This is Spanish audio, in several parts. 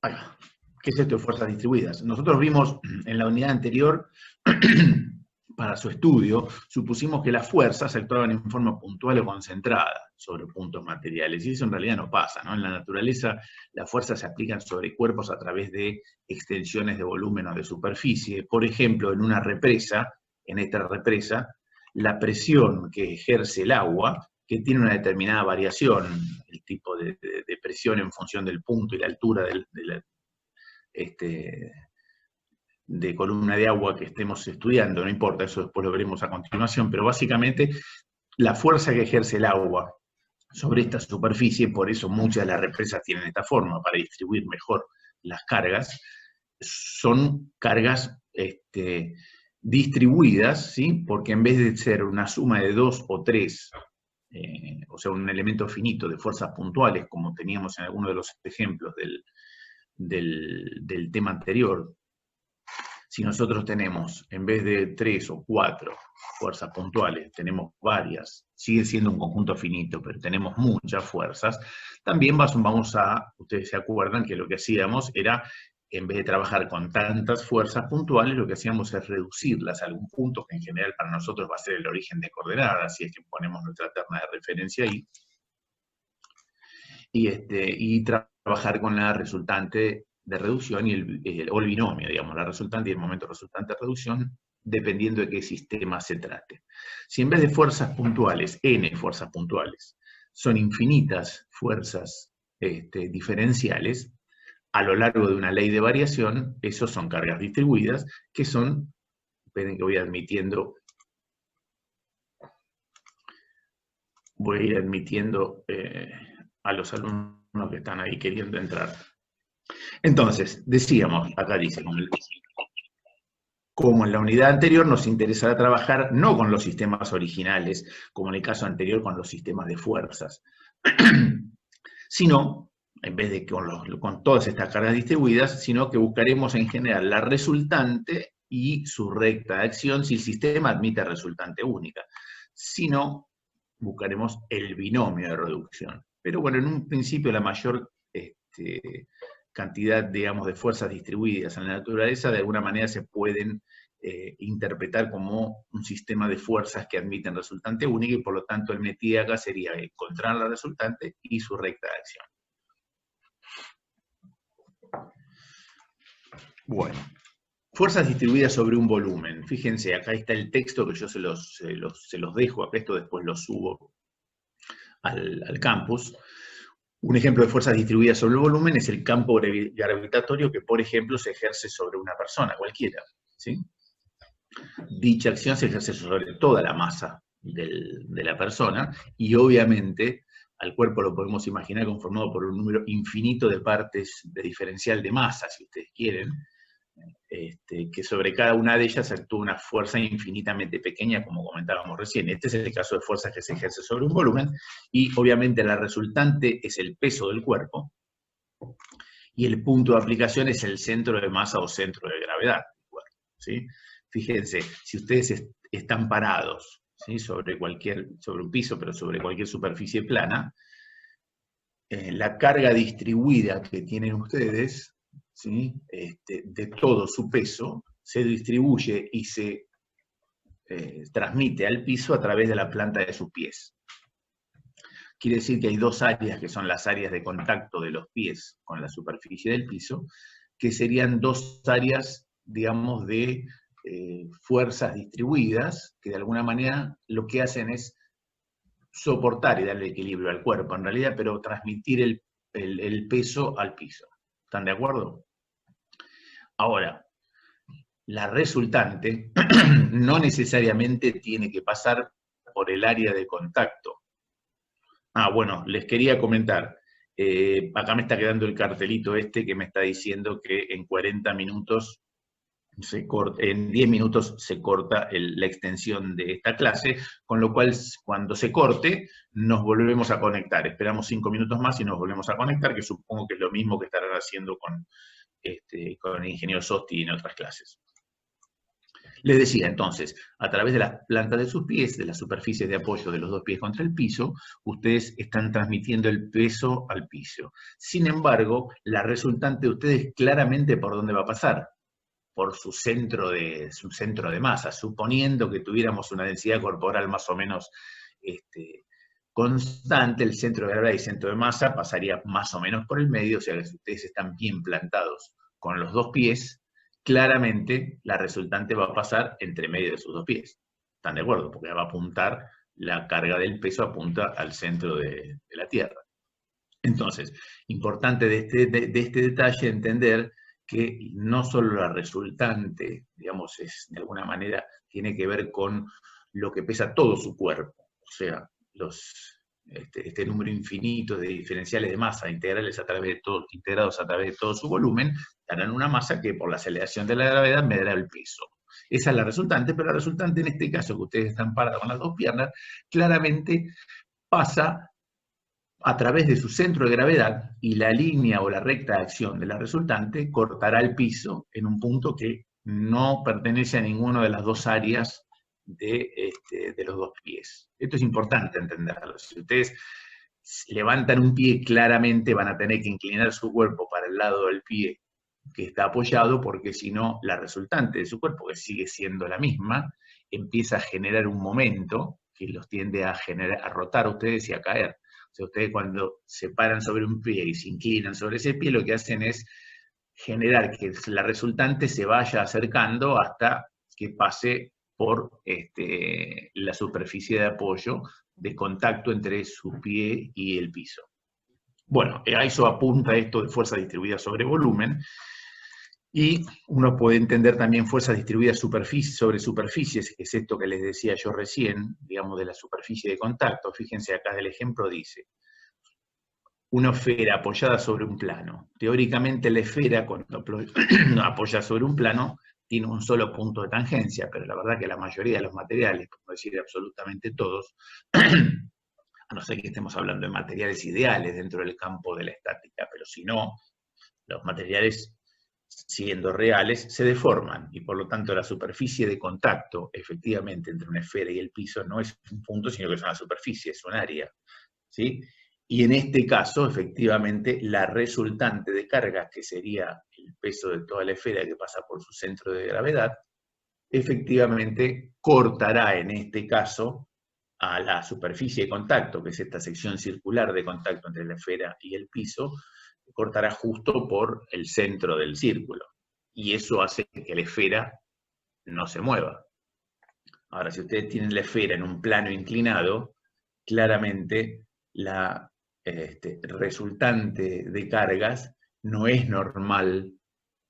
Ahí va. ¿Qué es esto de fuerzas distribuidas? Nosotros vimos en la unidad anterior, para su estudio, supusimos que las fuerzas actuaban en forma puntual o concentrada sobre puntos materiales, y eso en realidad no pasa, ¿no? En la naturaleza, las fuerzas se aplican sobre cuerpos a través de extensiones de volumen o de superficie. Por ejemplo, en una represa, en esta represa, la presión que ejerce el agua, que tiene una determinada variación, el tipo de presión en función del punto y la altura de columna de agua que estemos estudiando, no importa, eso después lo veremos a continuación, pero básicamente la fuerza que ejerce el agua sobre esta superficie, por eso muchas de las represas tienen esta forma, para distribuir mejor las cargas, son cargas distribuidas, ¿sí? Porque en vez de ser una suma de 2 o 3, o sea, un elemento finito de fuerzas puntuales, como teníamos en alguno de los ejemplos del tema anterior, si nosotros tenemos, en vez de 3 o 4 fuerzas puntuales, tenemos varias, sigue siendo un conjunto finito, pero tenemos muchas fuerzas, también ustedes se acuerdan que lo que hacíamos era, en vez de trabajar con tantas fuerzas puntuales, lo que hacíamos es reducirlas a algún punto, que en general para nosotros va a ser el origen de coordenadas, si es que ponemos nuestra terna de referencia ahí, y trabajar con la resultante de reducción o el binomio, digamos, la resultante y el momento resultante de reducción, dependiendo de qué sistema se trate. Si en vez de fuerzas puntuales, n fuerzas puntuales, son infinitas fuerzas diferenciales, a lo largo de una ley de variación, esos son cargas distribuidas, que son, esperen que voy a ir admitiendo a los alumnos que están ahí queriendo entrar. Entonces, decíamos, acá dice, como en la unidad anterior, nos interesará trabajar no con los sistemas originales, como en el caso anterior con los sistemas de fuerzas, sino, en vez de con todas estas cargas distribuidas, sino que buscaremos en general la resultante y su recta de acción si el sistema admite resultante única. Si no, buscaremos el binomio de reducción. Pero bueno, en un principio la mayor cantidad, digamos, de fuerzas distribuidas en la naturaleza, de alguna manera se pueden interpretar como un sistema de fuerzas que admiten resultante única, y por lo tanto el método acá sería encontrar la resultante y su recta de acción. Bueno, fuerzas distribuidas sobre un volumen. Fíjense, acá está el texto que yo se los dejo, acá esto después lo subo al campus. Un ejemplo de fuerzas distribuidas sobre el volumen es el campo gravitatorio que, por ejemplo, se ejerce sobre una persona cualquiera, ¿sí? Dicha acción se ejerce sobre toda la masa de la persona, y obviamente al cuerpo lo podemos imaginar conformado por un número infinito de partes de diferencial de masa, si ustedes quieren, que sobre cada una de ellas actúa una fuerza infinitamente pequeña, como comentábamos recién. Este es el caso de fuerzas que se ejerce sobre un volumen, y obviamente la resultante es el peso del cuerpo, y el punto de aplicación es el centro de masa o centro de gravedad del cuerpo, ¿sí? Fíjense, si ustedes están parados, ¿sí?, sobre un piso, pero sobre cualquier superficie plana, la carga distribuida que tienen ustedes, ¿sí?, de todo su peso, se distribuye y se transmite al piso a través de la planta de sus pies. Quiere decir que hay dos áreas que son las áreas de contacto de los pies con la superficie del piso, que serían dos áreas, digamos, de fuerzas distribuidas, que de alguna manera lo que hacen es soportar y darle equilibrio al cuerpo, en realidad, pero transmitir el peso al piso. ¿Están de acuerdo? Ahora, la resultante no necesariamente tiene que pasar por el área de contacto. Bueno, les quería comentar, acá me está quedando el cartelito que me está diciendo que en 40 minutos en 10 minutos se corta la extensión de esta clase, con lo cual cuando se corte nos volvemos a conectar. Esperamos 5 minutos más y nos volvemos a conectar, que supongo que es lo mismo que estarán haciendo con el ingeniero Sosti en otras clases. Les decía entonces, a través de las plantas de sus pies, de las superficies de apoyo de los dos pies contra el piso, ustedes están transmitiendo el peso al piso. Sin embargo, la resultante de ustedes claramente por dónde va a pasar, por su centro de masa, suponiendo que tuviéramos una densidad corporal más o menos constante, el centro de gravedad y centro de masa pasaría más o menos por el medio, o sea que si ustedes están bien plantados con los dos pies, claramente la resultante va a pasar entre medio de sus dos pies. ¿Están de acuerdo? Porque va a apuntar, la carga del peso apunta al centro de la Tierra. Entonces, importante de este detalle entender que no solo la resultante, digamos, de alguna manera tiene que ver con lo que pesa todo su cuerpo, o sea, este número infinito de diferenciales de masa integrales integrados a través de todo su volumen, darán una masa que por la aceleración de la gravedad me dará el peso. Esa es la resultante, pero la resultante en este caso, que ustedes están parados con las dos piernas, claramente pasa a través de su centro de gravedad, y la línea o la recta de acción de la resultante cortará el piso en un punto que no pertenece a ninguna de las dos áreas de los dos pies. Esto es importante entenderlo. Si ustedes levantan un pie, claramente van a tener que inclinar su cuerpo para el lado del pie que está apoyado, porque si no, la resultante de su cuerpo, que sigue siendo la misma, empieza a generar un momento que los tiende a rotar a ustedes y a caer. O sea, ustedes cuando se paran sobre un pie y se inclinan sobre ese pie, lo que hacen es generar que la resultante se vaya acercando hasta que pase por la superficie de apoyo de contacto entre su pie y el piso. Bueno, a eso apunta esto de fuerza distribuida sobre volumen, y uno puede entender también fuerzas distribuidas sobre superficies, que es esto que les decía yo recién, digamos, de la superficie de contacto. Fíjense acá del ejemplo, dice, una esfera apoyada sobre un plano. Teóricamente la esfera, cuando apoya sobre un plano, tiene un solo punto de tangencia, pero la verdad que la mayoría de los materiales, por no decir absolutamente todos, a no ser que estemos hablando de materiales ideales dentro del campo de la estática, pero si no, los materiales, siendo reales, se deforman, y por lo tanto la superficie de contacto, efectivamente, entre una esfera y el piso no es un punto, sino que es una superficie, es un área, ¿sí? Y en este caso, efectivamente, la resultante de cargas, que sería el peso de toda la esfera que pasa por su centro de gravedad, efectivamente cortará en este caso a la superficie de contacto, que es esta sección circular de contacto entre la esfera y el piso, cortará justo por el centro del círculo. Y eso hace que la esfera no se mueva. Ahora, si ustedes tienen la esfera en un plano inclinado, claramente la resultante de cargas no es normal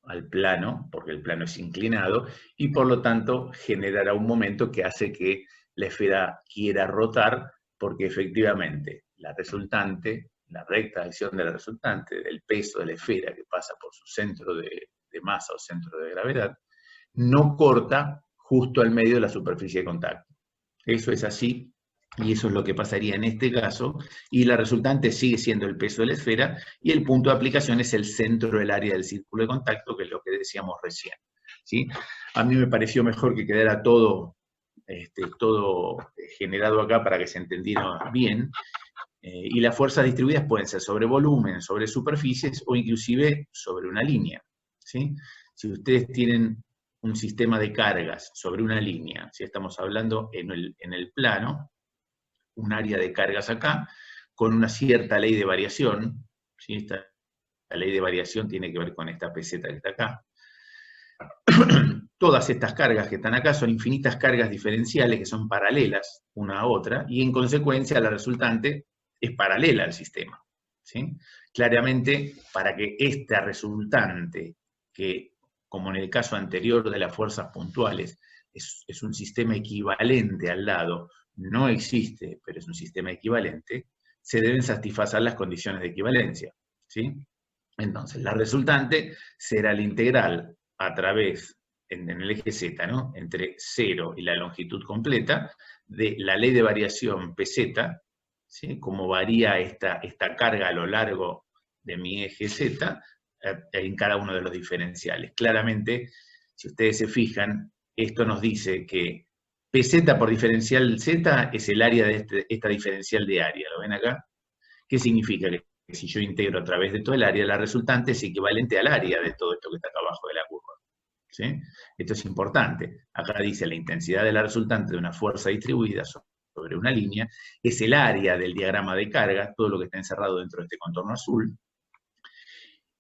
al plano, porque el plano es inclinado, y por lo tanto generará un momento que hace que la esfera quiera rotar, porque efectivamente la resultante, la recta acción de la resultante, del peso de la esfera que pasa por su centro de masa o centro de gravedad, no corta justo al medio de la superficie de contacto. Eso es así, y eso es lo que pasaría en este caso, y la resultante sigue siendo el peso de la esfera, y el punto de aplicación es el centro del área del círculo de contacto, que es lo que decíamos recién, ¿sí? A mí me pareció mejor que quedara todo generado acá para que se entendiera bien, y las fuerzas distribuidas pueden ser sobre volumen, sobre superficies, o inclusive sobre una línea, ¿sí? Si ustedes tienen un sistema de cargas sobre una línea, si estamos hablando en el plano, un área de cargas acá, con una cierta ley de variación, ¿sí? Esta ley de variación tiene que ver con esta peseta que está acá. Todas estas cargas que están acá son infinitas cargas diferenciales que son paralelas una a otra, y en consecuencia la resultante es paralela al sistema, ¿sí? Claramente, para que esta resultante, que como en el caso anterior de las fuerzas puntuales, es un sistema equivalente al lado, no existe, pero es un sistema equivalente, se deben satisfacer las condiciones de equivalencia, ¿sí? Entonces, la resultante será la integral a través, en el eje Z, ¿no?, entre 0 y la longitud completa, de la ley de variación PZ, ¿sí?, como varía esta carga a lo largo de mi eje Z, en cada uno de los diferenciales. Claramente, si ustedes se fijan, esto nos dice que PZ por diferencial Z es el área de esta diferencial de área. ¿Lo ven acá? ¿Qué significa? Que si yo integro a través de todo el área, la resultante es equivalente al área de todo esto que está acá abajo de la curva. ¿Sí? Esto es importante. Acá dice la intensidad de la resultante de una fuerza distribuida sobre una línea es el área del diagrama de carga, todo lo que está encerrado dentro de este contorno azul,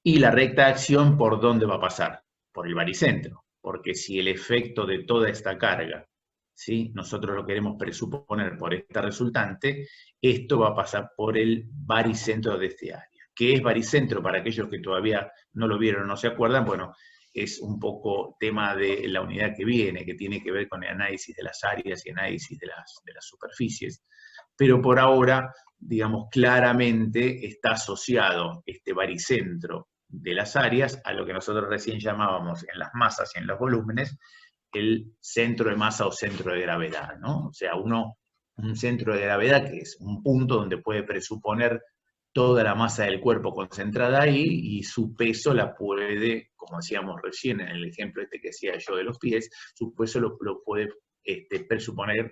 y la recta de acción, ¿por dónde va a pasar? Por el baricentro, porque si el efecto de toda esta carga, ¿sí?, nosotros lo queremos presuponer por esta resultante, esto va a pasar por el baricentro de este área. ¿Qué es baricentro? Para aquellos que todavía no lo vieron o no se acuerdan, bueno, es un poco tema de la unidad que viene, que tiene que ver con el análisis de las áreas y análisis de las superficies. Pero por ahora, digamos, claramente está asociado este baricentro de las áreas a lo que nosotros recién llamábamos en las masas y en los volúmenes el centro de masa o centro de gravedad, ¿no? O sea, un centro de gravedad que es un punto donde puede presuponer toda la masa del cuerpo concentrada ahí y su peso la puede, como decíamos recién en el ejemplo este que decía yo de los pies, su peso lo puede presuponer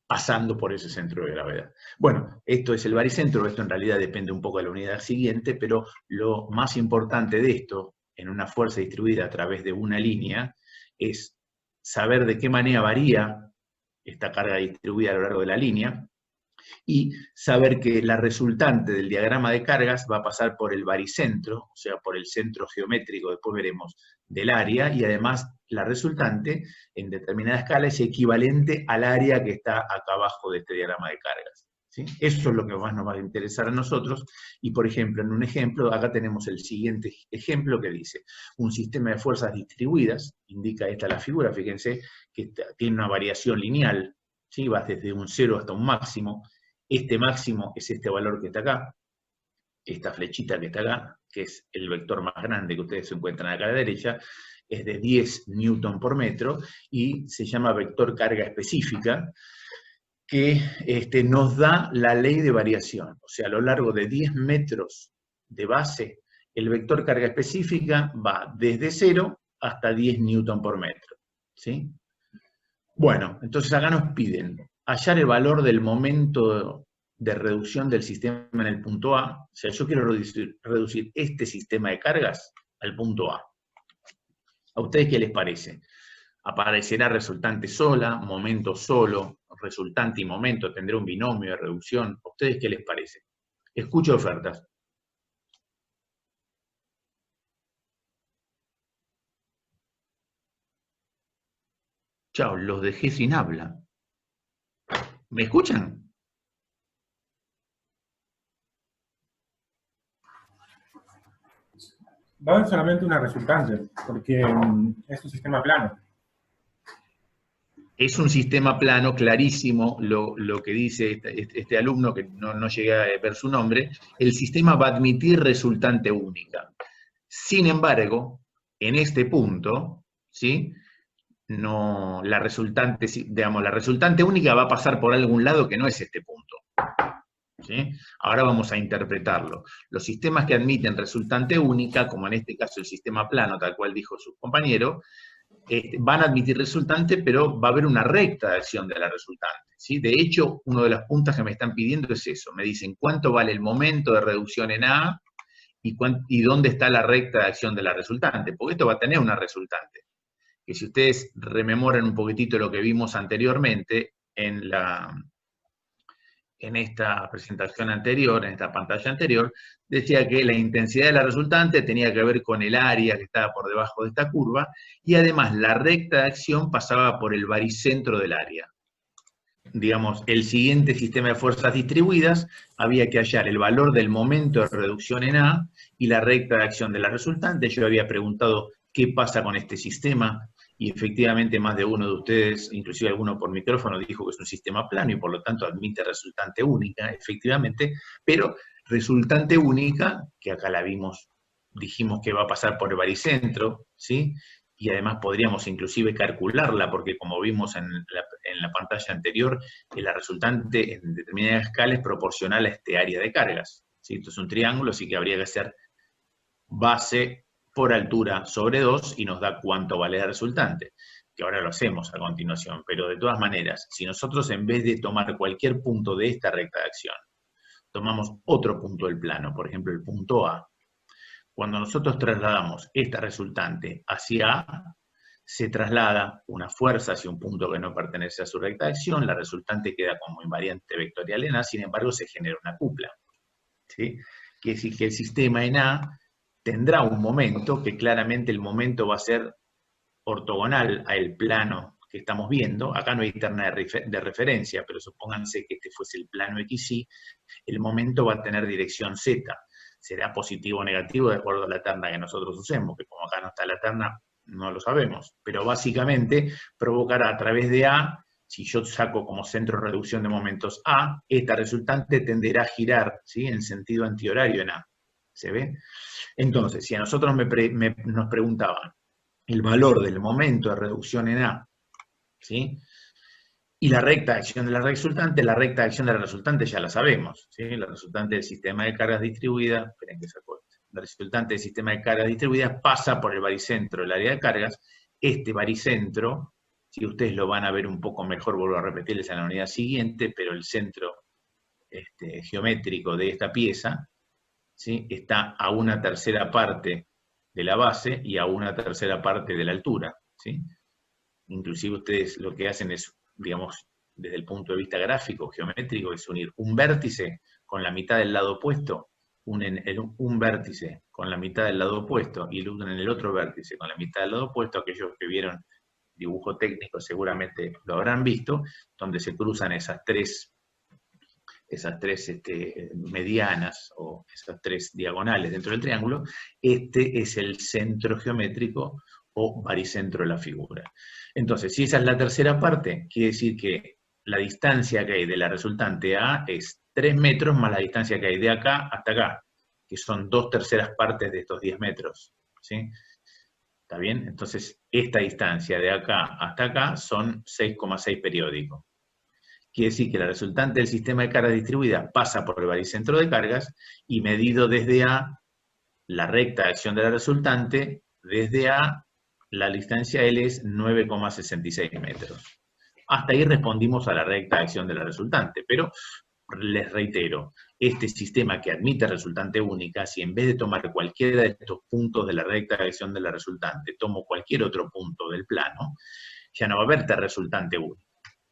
pasando por ese centro de gravedad. Bueno, esto es el baricentro, esto en realidad depende un poco de la unidad siguiente, pero lo más importante de esto, en una fuerza distribuida a través de una línea, es saber de qué manera varía esta carga distribuida a lo largo de la línea, y saber que la resultante del diagrama de cargas va a pasar por el baricentro, o sea, por el centro geométrico, después veremos, del área, y además la resultante en determinada escala es equivalente al área que está acá abajo de este diagrama de cargas. ¿Sí? Eso es lo que más nos va a interesar a nosotros, y por ejemplo, en un ejemplo, acá tenemos el siguiente ejemplo que dice, un sistema de fuerzas distribuidas, indica esta la figura, fíjense, que tiene una variación lineal, ¿sí? Va desde un 0 hasta un máximo. Este máximo es este valor que está acá, esta flechita que está acá, que es el vector más grande que ustedes encuentran acá a la derecha, es de 10 newton por metro, y se llama vector carga específica, que nos da la ley de variación. O sea, a lo largo de 10 metros de base, el vector carga específica va desde 0 hasta 10 newton por metro. ¿Sí? Bueno, entonces acá nos piden hallar el valor del momento de reducción del sistema en el punto A. O sea, yo quiero reducir este sistema de cargas al punto A. ¿A ustedes qué les parece? Aparecerá resultante sola, momento solo, resultante y momento, tendrá un binomio de reducción. ¿A ustedes qué les parece? Escucho ofertas. Chao, los dejé sin habla. ¿Me escuchan? Va a haber solamente una resultante, porque es un sistema plano. Es un sistema plano, clarísimo, lo que dice este alumno, que no llegué a ver su nombre. El sistema va a admitir resultante única. Sin embargo, en este punto, ¿sí?, no, la resultante, digamos, la resultante única va a pasar por algún lado que no es este punto. ¿Sí? Ahora vamos a interpretarlo. Los sistemas que admiten resultante única, como en este caso el sistema plano, tal cual dijo su compañero, van a admitir resultante, pero va a haber una recta de acción de la resultante. ¿Sí? De hecho, uno de las puntas que me están pidiendo es eso. Me dicen cuánto vale el momento de reducción en A y dónde está la recta de acción de la resultante, porque esto va a tener una resultante. Que si ustedes rememoran un poquitito lo que vimos anteriormente en esta presentación anterior, en esta pantalla anterior, decía que la intensidad de la resultante tenía que ver con el área que estaba por debajo de esta curva, y además la recta de acción pasaba por el baricentro del área. Digamos, el siguiente sistema de fuerzas distribuidas, había que hallar el valor del momento de reducción en A y la recta de acción de la resultante. Yo había preguntado qué pasa con este sistema, y efectivamente más de uno de ustedes, inclusive alguno por micrófono, dijo que es un sistema plano y por lo tanto admite resultante única, efectivamente, pero resultante única, que acá la vimos, dijimos que va a pasar por el baricentro, ¿sí? Y además podríamos inclusive calcularla, porque como vimos en la pantalla anterior, la resultante en determinada escala es proporcional a este área de cargas. ¿Sí? Esto es un triángulo, así que habría que hacer base por altura sobre 2 y nos da cuánto vale la resultante, que ahora lo hacemos a continuación, pero de todas maneras, si nosotros en vez de tomar cualquier punto de esta recta de acción, tomamos otro punto del plano, por ejemplo el punto A, cuando nosotros trasladamos esta resultante hacia A, se traslada una fuerza hacia un punto que no pertenece a su recta de acción, la resultante queda como invariante vectorial en A, sin embargo se genera una cupla, ¿sí? Quiere decir que el sistema en A tendrá un momento, que claramente el momento va a ser ortogonal al plano que estamos viendo. Acá no hay terna de referencia, pero supónganse que este fuese el plano XY, el momento va a tener dirección Z. Será positivo o negativo de acuerdo a la terna que nosotros usemos, que como acá no está la terna, no lo sabemos. Pero básicamente provocará a través de A, si yo saco como centro de reducción de momentos A, esta resultante tenderá a girar, ¿sí?, en sentido antihorario en A. ¿Se ve? Entonces, si a nosotros nos preguntaban el valor del momento de reducción en A, ¿sí?, y la recta de acción de la resultante ya la sabemos, ¿sí? La resultante del sistema de cargas distribuidas, esperen que saco esto. La resultante del sistema de cargas distribuidas pasa por el baricentro del área de cargas. Este baricentro, si ustedes lo van a ver un poco mejor, vuelvo a repetirles en la unidad siguiente, pero el centro geométrico de esta pieza, ¿sí?, está a una tercera parte de la base y a una tercera parte de la altura, ¿sí? Inclusive ustedes lo que hacen es, digamos, desde el punto de vista gráfico, geométrico, es unir un vértice con la mitad del lado opuesto, unen un vértice con la mitad del lado opuesto y unen el otro vértice con la mitad del lado opuesto. Aquellos que vieron dibujo técnico seguramente lo habrán visto, donde se cruzan esas tres medianas o esas tres diagonales dentro del triángulo. Este es el centro geométrico o baricentro de la figura. Entonces, si esa es la tercera parte, quiere decir que la distancia que hay de la resultante A es 3 metros más la distancia que hay de acá hasta acá, que son 2/3 partes de estos 10 metros, ¿sí? ¿Está bien? Entonces, esta distancia de acá hasta acá son 6,6 periódicos. Quiere decir que la resultante del sistema de cargas distribuidas pasa por el baricentro de cargas y medido desde A, la recta de acción de la resultante, desde A, la distancia L es 9,66 metros. Hasta ahí respondimos a la recta de acción de la resultante, pero les reitero, este sistema que admite resultante única, si en vez de tomar cualquiera de estos puntos de la recta de acción de la resultante, tomo cualquier otro punto del plano, ya no va a haber resultante única.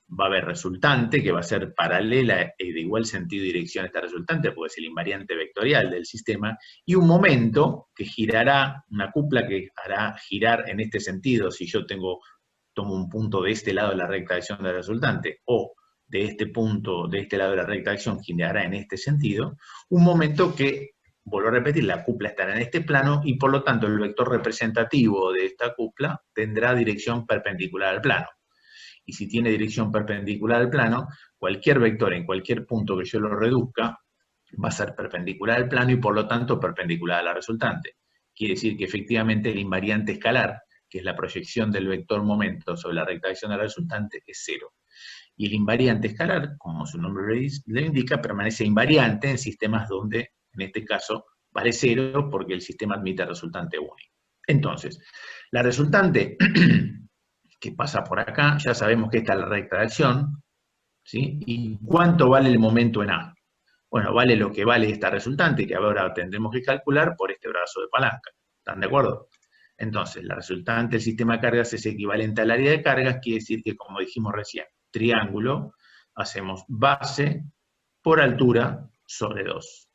Va a haber resultante que va a ser paralela y de igual sentido y dirección a esta resultante, porque es el invariante vectorial del sistema, y un momento que girará, una cupla que hará girar en este sentido, si yo tomo un punto de este lado de la recta de acción de la resultante, o de este punto, de este lado de la recta de acción, girará en este sentido, un momento que, vuelvo a repetir, la cupla estará en este plano, y por lo tanto el vector representativo de esta cupla tendrá dirección perpendicular al plano. Y si tiene dirección perpendicular al plano, cualquier vector en cualquier punto que yo lo reduzca va a ser perpendicular al plano y por lo tanto perpendicular a la resultante. Quiere decir que efectivamente el invariante escalar, que es la proyección del vector momento sobre la recta de acción de la resultante, es 0. Y el invariante escalar, como su nombre le indica, permanece invariante en sistemas donde, en este caso, vale 0 porque el sistema admite resultante único. Entonces, la resultante que pasa por acá, ya sabemos que esta es la recta de acción, ¿sí? ¿Y cuánto vale el momento en A? Bueno, vale lo que vale esta resultante, que ahora tendremos que calcular por este brazo de palanca. ¿Están de acuerdo? Entonces, la resultante del sistema de cargas es equivalente al área de cargas, quiere decir que, como dijimos recién, triángulo, hacemos base por altura sobre 2,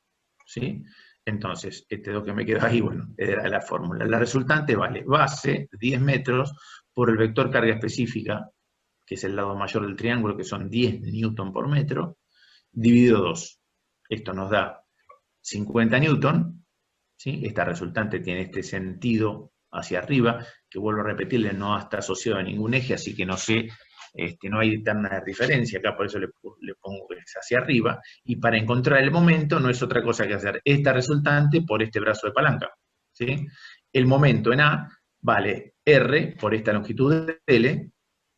¿sí? Entonces, este 2 que me quedó ahí, bueno, era la fórmula. La resultante vale base, 10 metros, por el vector carga específica, que es el lado mayor del triángulo, que son 10 newton por metro, dividido 2. Esto nos da 50 newton, ¿sí? Esta resultante tiene este sentido hacia arriba, que vuelvo a repetirle, no está asociado a ningún eje, así que no sé, no hay tanta diferencia acá, por eso le pongo que es hacia arriba, y para encontrar el momento no es otra cosa que hacer esta resultante por este brazo de palanca, ¿sí? El momento en A vale R por esta longitud de L,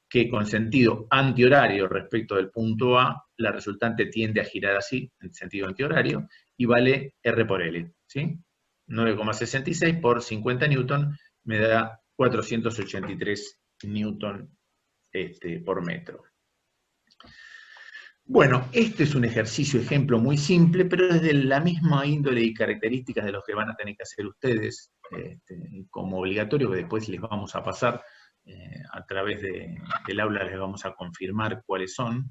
que con sentido antihorario respecto del punto A, la resultante tiende a girar así, en sentido antihorario, y vale R por L, ¿sí? 9,66 por 50 newton me da 483 newton por metro. Bueno, este es un ejercicio, ejemplo muy simple, pero es de la misma índole y características de los que van a tener que hacer ustedes como obligatorio, que después les vamos a pasar a través del aula, les vamos a confirmar cuáles son.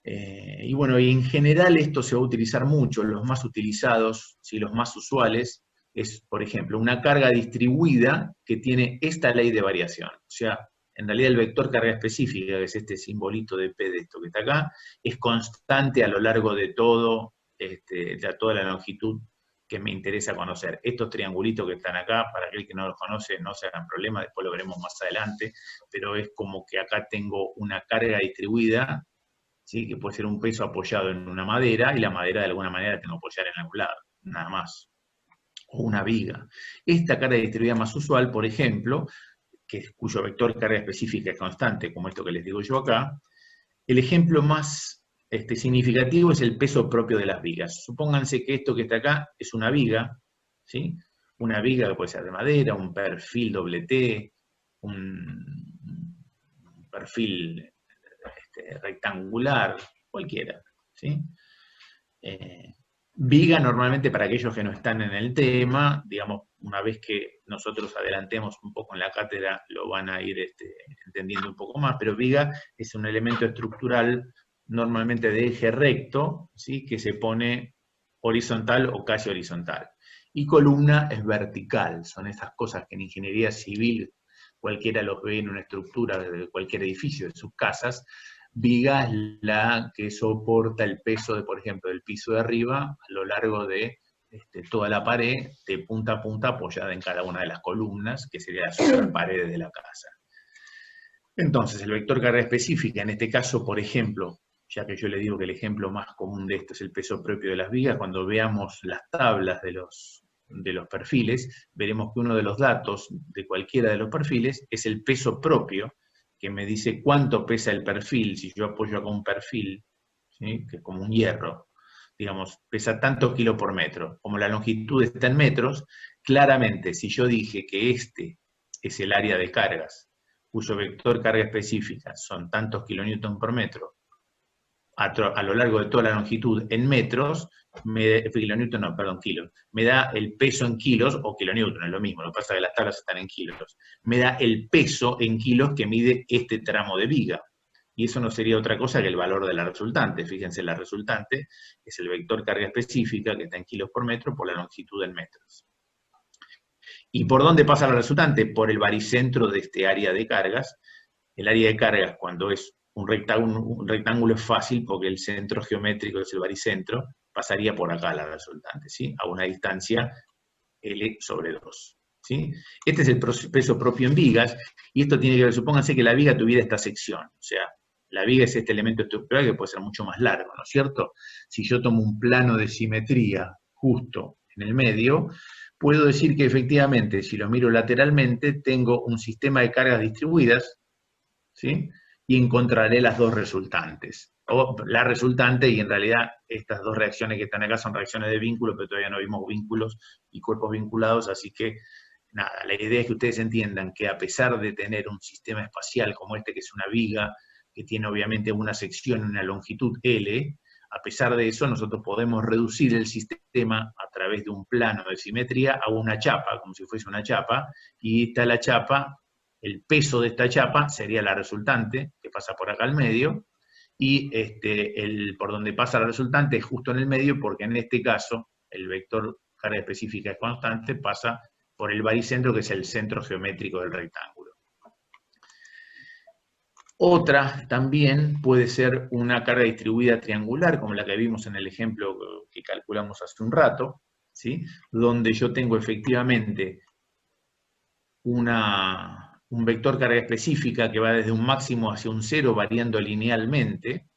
Y bueno, y en general esto se va a utilizar mucho, los más utilizados, ¿sí? Los más usuales, es, por ejemplo, una carga distribuida que tiene esta ley de variación. O sea, en realidad el vector carga específica, que es este simbolito de P de esto que está acá, es constante a lo largo de toda la longitud que me interesa conocer. Estos triangulitos que están acá, para aquel que no los conoce, no se hagan problema, después lo veremos más adelante, pero es como que acá tengo una carga distribuida, ¿sí? Que puede ser un peso apoyado en una madera, y la madera de alguna manera tengo que apoyar en algún lado, nada más. O una viga. Esta carga distribuida más usual, por ejemplo, cuyo vector carga específica es constante, como esto que les digo yo acá, el ejemplo más significativo es el peso propio de las vigas. Supónganse que esto que está acá es una viga, ¿sí? Una viga que puede ser de madera, un perfil doble T, un perfil rectangular, cualquiera, ¿sí? Viga normalmente, para aquellos que no están en el tema, digamos, una vez que nosotros adelantemos un poco en la cátedra, lo van a ir entendiendo un poco más, pero viga es un elemento estructural normalmente de eje recto, ¿sí? Que se pone horizontal o casi horizontal. Y columna es vertical, son esas cosas que en ingeniería civil cualquiera los ve en una estructura de cualquier edificio, de sus casas. Viga es la que soporta el peso de, por ejemplo, del piso de arriba a lo largo de toda la pared, de punta a punta, apoyada en cada una de las columnas, que serían las superparedes de la casa. Entonces, el vector carga específica, en este caso, por ejemplo, ya que yo le digo que el ejemplo más común de esto es el peso propio de las vigas, cuando veamos las tablas de los perfiles, veremos que uno de los datos de cualquiera de los perfiles es el peso propio, que me dice cuánto pesa el perfil. Si yo apoyo acá un perfil, ¿sí? Que es como un hierro, digamos, pesa tantos kilos por metro. Como la longitud está en metros, claramente, si yo dije que este es el área de cargas, cuyo vector carga específica son tantos kilonewton por metro, a lo largo de toda la longitud en metros, kilos, me da el peso en kilos, o kilonewton, es lo mismo, lo que pasa es que las tablas están en kilos, me da el peso en kilos que mide este tramo de viga. Y eso no sería otra cosa que el valor de la resultante. Fíjense, la resultante es el vector carga específica, que está en kilos por metro, por la longitud en metros. ¿Y por dónde pasa la resultante? Por el baricentro de este área de cargas. El área de cargas, cuando es un rectángulo es fácil, porque el centro geométrico es el baricentro, pasaría por acá la resultante, ¿sí? A una distancia L sobre 2. ¿Sí? Este es el peso propio en vigas, y esto tiene que ver, supónganse que la viga tuviera esta sección, o sea, la viga es este elemento estructural que puede ser mucho más largo, ¿no es cierto? Si yo tomo un plano de simetría justo en el medio, puedo decir que efectivamente, si lo miro lateralmente, tengo un sistema de cargas distribuidas, ¿sí? Y encontraré las dos resultantes. O la resultante, y en realidad estas dos reacciones que están acá son reacciones de vínculo, pero todavía no vimos vínculos y cuerpos vinculados, así que nada, la idea es que ustedes entiendan que a pesar de tener un sistema espacial como este, que es una viga, que tiene obviamente una sección en una longitud L, a pesar de eso nosotros podemos reducir el sistema a través de un plano de simetría a una chapa, como si fuese una chapa, y está la chapa. El peso de esta chapa sería la resultante, que pasa por acá al medio, y por donde pasa la resultante es justo en el medio, porque en este caso el vector carga específica es constante, pasa por el baricentro, que es el centro geométrico del rectángulo. Otra también puede ser una carga distribuida triangular, como la que vimos en el ejemplo que calculamos hace un rato, ¿sí? Donde yo tengo efectivamente un vector carga específica que va desde un máximo hacia un cero, variando linealmente,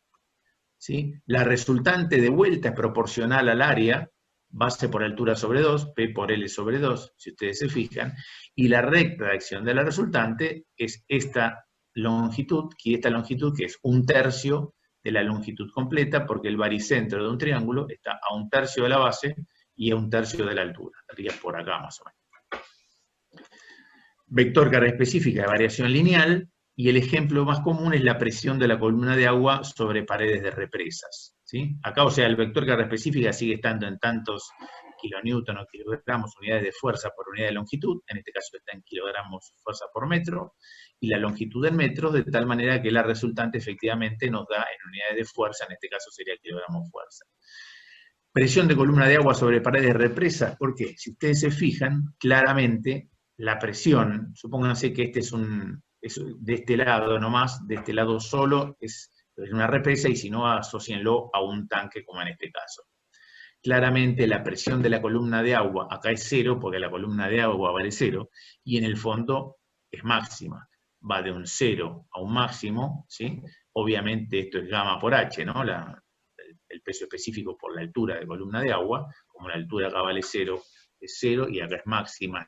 ¿sí? La resultante de vuelta es proporcional al área, base por altura sobre 2, P por L sobre 2, si ustedes se fijan, y la recta de acción de la resultante es esta longitud, que es un tercio de la longitud completa, porque el baricentro de un triángulo está a un tercio de la base, y a 1/3 de la altura. Estaría por acá más o menos. Vector carga específica de variación lineal, y el ejemplo más común es la presión de la columna de agua sobre paredes de represas, ¿sí? Acá, o sea, el vector carga específica sigue estando en tantos kilonewton o kilogramos, unidades de fuerza por unidad de longitud, en este caso está en kilogramos fuerza por metro, y la longitud en metros, de tal manera que la resultante efectivamente nos da en unidades de fuerza, en este caso sería kilogramos fuerza. Presión de columna de agua sobre paredes de represas, ¿por qué? Si ustedes se fijan, claramente la presión, supónganse que este es de este lado nomás, de este lado solo es una represa, y si no, asócienlo a un tanque como en este caso. Claramente la presión de la columna de agua acá es 0, porque la columna de agua vale 0, y en el fondo es máxima. Va de un 0 a un máximo, ¿sí? Obviamente esto es gamma por h, ¿no? El peso específico por la altura de columna de agua, como la altura acá vale 0, es 0, y acá es máxima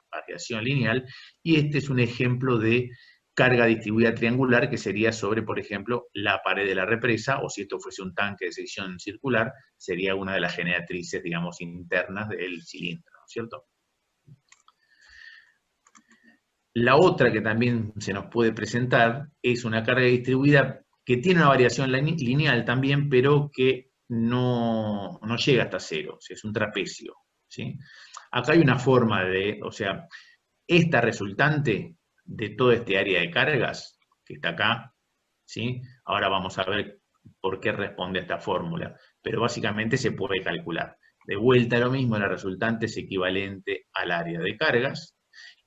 variación lineal, y este es un ejemplo de carga distribuida triangular, que sería sobre, por ejemplo, la pared de la represa, o si esto fuese un tanque de sección circular, sería una de las generatrices, digamos, internas del cilindro, ¿no es cierto? La otra que también se nos puede presentar es una carga distribuida que tiene una variación lineal también, pero que no llega hasta 0, o sea, es un trapecio, ¿sí? Acá hay una forma de, o sea, esta resultante de todo este área de cargas, que está acá, ¿sí? Ahora vamos a ver por qué responde a esta fórmula, pero básicamente se puede calcular. De vuelta lo mismo, la resultante es equivalente al área de cargas,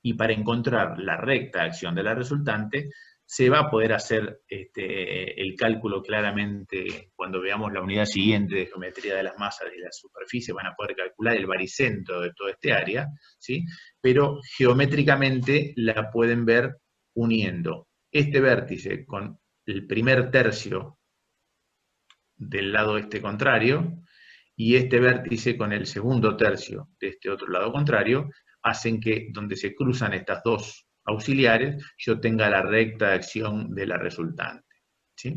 y para encontrar la recta de acción de la resultante, se va a poder hacer el cálculo claramente cuando veamos la unidad siguiente de geometría de las masas de la superficie. Van a poder calcular el baricentro de toda este área, ¿sí? Pero geométricamente la pueden ver uniendo este vértice con el primer tercio del lado contrario, y este vértice con el segundo tercio de este otro lado contrario, hacen que donde se cruzan estas dos auxiliares, yo tenga la recta de acción de la resultante, ¿sí?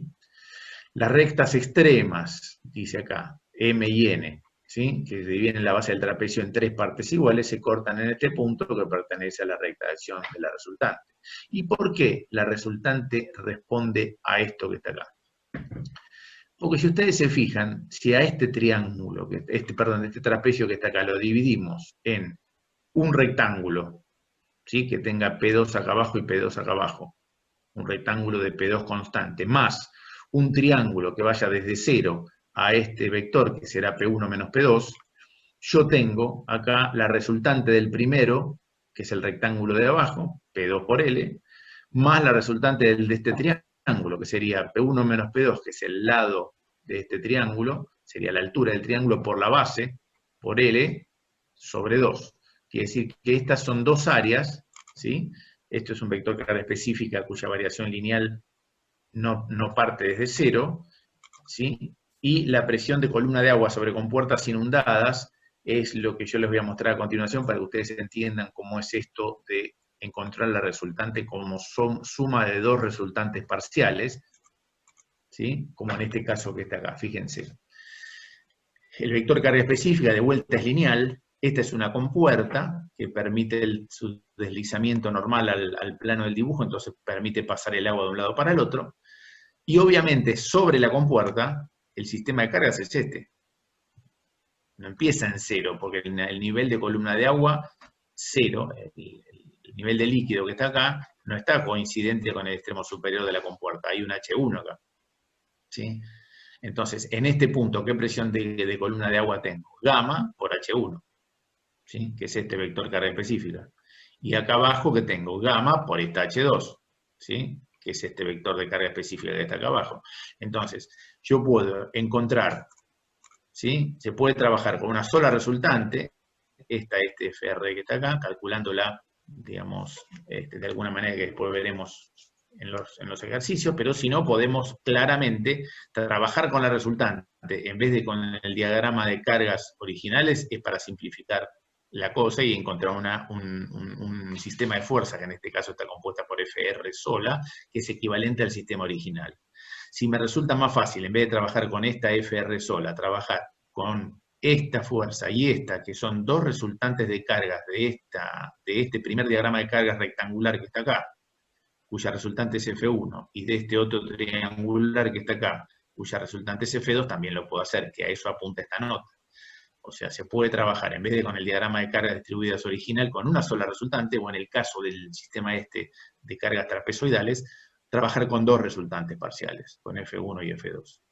Las rectas extremas, dice acá, M y N, ¿sí? Que dividen la base del trapecio en 3 partes iguales, se cortan en este punto que pertenece a la recta de acción de la resultante. ¿Y por qué la resultante responde a esto que está acá? Porque si ustedes se fijan, si a este triángulo, este trapecio que está acá, lo dividimos en un rectángulo, ¿sí? Que tenga P2 acá abajo y P2 acá abajo, un rectángulo de P2 constante, más un triángulo que vaya desde 0 a este vector, que será P1 menos P2, yo tengo acá la resultante del primero, que es el rectángulo de abajo, P2 por L, más la resultante de este triángulo, que sería P1 menos P2, que es el lado de este triángulo, sería la altura del triángulo por la base, por L, sobre 2. Quiere decir que estas son dos áreas, ¿sí? Esto es un vector carga específica cuya variación lineal no parte desde 0, ¿sí? Y la presión de columna de agua sobre compuertas inundadas es lo que yo les voy a mostrar a continuación para que ustedes entiendan cómo es esto de encontrar la resultante como suma de dos resultantes parciales, ¿sí? Como en este caso que está acá, fíjense. El vector carga específica de vuelta es lineal. Esta es una compuerta que permite su deslizamiento normal al plano del dibujo, entonces permite pasar el agua de un lado para el otro. Y obviamente sobre la compuerta, el sistema de cargas es este. No empieza en 0, porque el nivel de columna de agua, 0, el nivel de líquido que está acá, no está coincidente con el extremo superior de la compuerta, hay un H1 acá, ¿sí? Entonces, en este punto, ¿qué presión de columna de agua tengo? Gamma por H1, ¿sí? Que es este vector carga específica. Y acá abajo, ¿qué tengo? Gamma por esta H2, ¿sí? Que es este vector de carga específica que está acá abajo. Entonces, yo puedo encontrar, ¿sí? Se puede trabajar con una sola resultante, este FR que está acá, calculándola, digamos, de alguna manera que después veremos en los ejercicios, pero si no, podemos claramente trabajar con la resultante, en vez de con el diagrama de cargas originales, es para simplificar la cosa y encontrar un sistema de fuerza, que en este caso está compuesta por FR sola, que es equivalente al sistema original. Si me resulta más fácil, en vez de trabajar con esta FR sola, trabajar con esta fuerza y esta, que son dos resultantes de cargas de este primer diagrama de cargas rectangular que está acá, cuya resultante es F1, y de este otro triangular que está acá, cuya resultante es F2, también lo puedo hacer, que a eso apunta esta nota. O sea, se puede trabajar, en vez de con el diagrama de cargas distribuidas original, con una sola resultante, o en el caso del sistema este de cargas trapezoidales, trabajar con dos resultantes parciales, con F1 y F2.